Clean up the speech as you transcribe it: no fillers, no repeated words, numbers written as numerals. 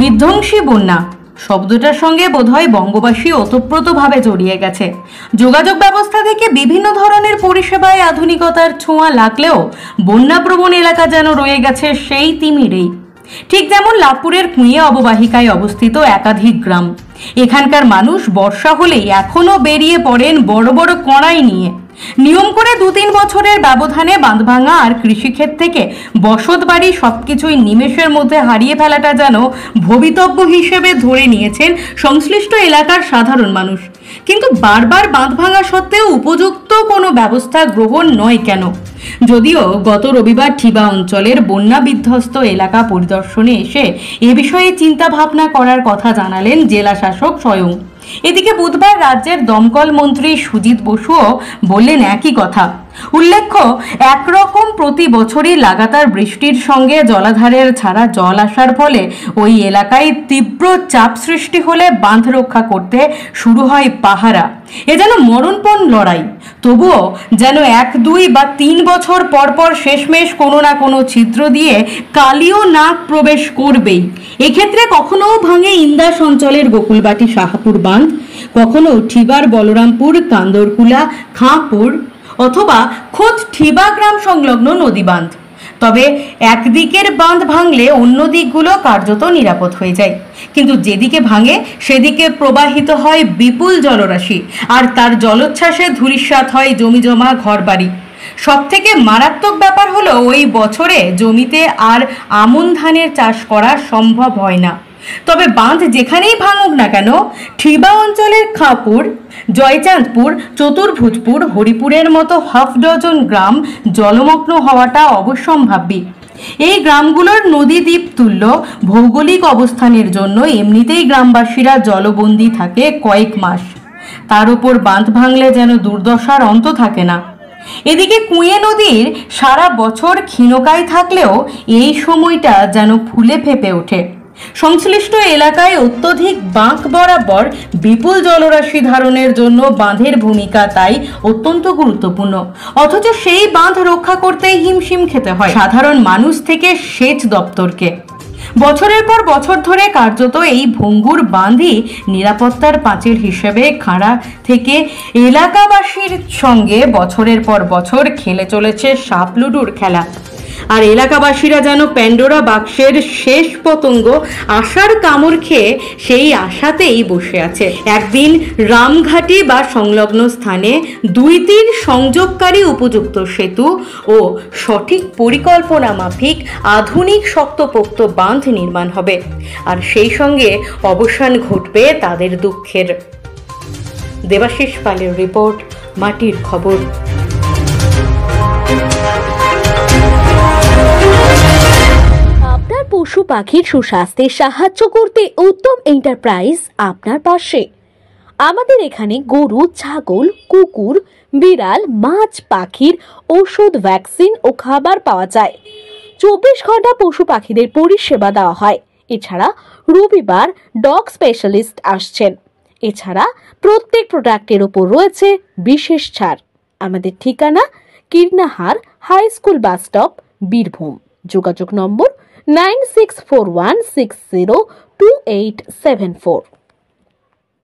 বিধ্বংসী বন্যা শব্দটার সঙ্গে বোধহয় বঙ্গবাসী ওতপ্রোতভাবে জড়িয়ে গেছে। যোগাযোগ ব্যবস্থা থেকে বিভিন্ন ধরনের পরিষেবায় আধুনিকতার ছোঁয়া লাগলেও বন্যাপ্রবণ এলাকা যেন রয়ে গেছে সেই তিমিরেই। ঠিক যেমন লাভপুরের কুঁয়ে অববাহিকায় অবস্থিত একাধিক গ্রাম, এখানকার মানুষ বর্ষা হলেই এখনো বেরিয়ে পড়েন বড় বড় কড়াই নিয়ে। নিয়ম করে 2-3 বছরের ব্যবধানে বাঁধভাঙা আর কৃষিক্ষেত থেকে বসত বাড়ি সবকিছুই নিমেষের মধ্যে হারিয়ে ফেলাটা যেন ভবিতব্য হিসেবে ধরে নিয়েছেন সংশ্লিষ্ট এলাকার সাধারণ মানুষ। কিন্তু বারবার বাঁধ ভাঙা সত্ত্বেও উপযুক্ত কোনো ব্যবস্থা গ্রহণ নয় কেন? যদিও গত রবিবার ঠিবা অঞ্চলের বন্যা বিধ্বস্ত এলাকা পরিদর্শনে এসে এ বিষয়ে চিন্তা ভাবনা করার কথা জানালেন জেলা শাসক স্বয়ং। এদিকে বুধবার রাজ্যের দমকল মন্ত্রী সুজিত বসুও বললেন একই কথা। উল্লেখ্য, একরকম প্রতি বছরই লাগাতার বৃষ্টির সঙ্গে জলাধারের ছাড়া জল আসার ফলে ওই এলাকায় তীব্র চাপ সৃষ্টি হলে বাঁধ রক্ষা করতে শুরু হয় পাহারা। এ যেন মরণপণ লড়াই। তবুও যেন 1, 2 বা 3 বছর পর পর শেষমেশ কোনো না কোনো ছিদ্র দিয়ে কালীয় নাগ প্রবেশ করবেই। এক্ষেত্রে কখনো ভাঙে ইন্দাস অঞ্চলের গোকুলবাটি শাহাপুর বাঁধ, কখনো ঠিবার বলরামপুর, কান্দরকুলা, খাঁপুর অথবা খোদ ঠিবা গ্রাম সংলগ্ন নদী বাঁধ। তবে একদিকের বাঁধ ভাঙলে অন্য দিকগুলো কার্যত নিরাপদ হয়ে যায়, কিন্তু যেদিকে ভাঙে সেদিকে প্রবাহিত হয় বিপুল জলরাশি, আর তার জলোচ্ছ্বাসে ধূলিসাৎ হয় জমিজমা ঘরবাড়ি। সব থেকে মারাত্মক ব্যাপার হলো ওই বছরে জমিতে আর আমন ধানের চাষ করা সম্ভব হয় না। তবে বাঁধ যেখানেই ভাঙুক না কেন, ঠিবা অঞ্চলের খাঁপুর, জয়চাঁদপুর, চতুর্ভুজপুর, হরিপুরের মতো হাফ ডজন গ্রাম জলমগ্ন হওয়াটা অবশ্যম্ভাবী। এই গ্রামগুলোর নদী দ্বীপ তুল্য ভৌগোলিক অবস্থানের জন্য এমনিতেই গ্রামবাসীরা জলবন্দী থাকে কয়েক মাস। তার উপর বাঁধ ভাঙলে যেন দুর্দশার অন্ত থাকে না। এদিকে কুঁয়ে নদীর সারা বছর ক্ষীণকায় থাকলেও এই সময়টা যেন ফুলে ফেপে ওঠে। সংশ্লিষ্ট এলাকায় অত্যধিক বাঁক বরাবর বিপুল জলরাশি ধারণের জন্য বাঁধের ভূমিকা তাই অত্যন্ত গুরুত্বপূর্ণ। অথচ সেই বাঁধ রক্ষা করতেই হিমশিম খেতে হয় সাধারণ মানুষ থেকে সেচ দপ্তরকে। বছরের পর বছর ধরে কার্যত এই ভঙ্গুর বাঁধই নিরাপত্তার পাঁচিল হিসেবে খাড়া থেকে এলাকাবাসীর সঙ্গে বছরের পর বছর খেলে চলেছে সাপ লুডুর খেলা। আর এলাকাবাসীরা যেন প্যান্ডোরা বাক্সের শেষ পতঙ্গ আশার কামড় খেয়ে সেই আশাতেই বসে আছে একদিন রামঘাটি বা সংলগ্ন স্থানে 2-3 সংযোগকারী উপযুক্ত সেতু ও সঠিক পরিকল্পনা মাফিক আধুনিক শক্তপোক্ত বাঁধ নির্মাণ হবে, আর সেই সঙ্গে অবসান ঘটবে তাদের দুঃখের। দেবাশিস পালের রিপোর্ট, মাটির খবর। পশু পাখির সুস্বাস্থ্যে সাহায্য করতে উত্তম এন্টারপ্রাইজ আপনার পাশে। আমাদের এখানে গরু, ছাগল, কুকুর, বিড়াল, মাছ, পাখির ওষুধ, ভ্যাকসিন ও খাবার পাওয়া যায়। 24 ঘন্টা পশু পাখিদের পরিষেবা দেওয়া হয়। এছাড়া রবিবার ডগ স্পেশালিস্ট আসছেন। এছাড়া প্রত্যেক প্রোডাক্টের উপর রয়েছে বিশেষ ছাড়। আমাদের ঠিকানা Kirnahar high school bus stop, Birbhum. যোগাযোগ নম্বর 9641602874।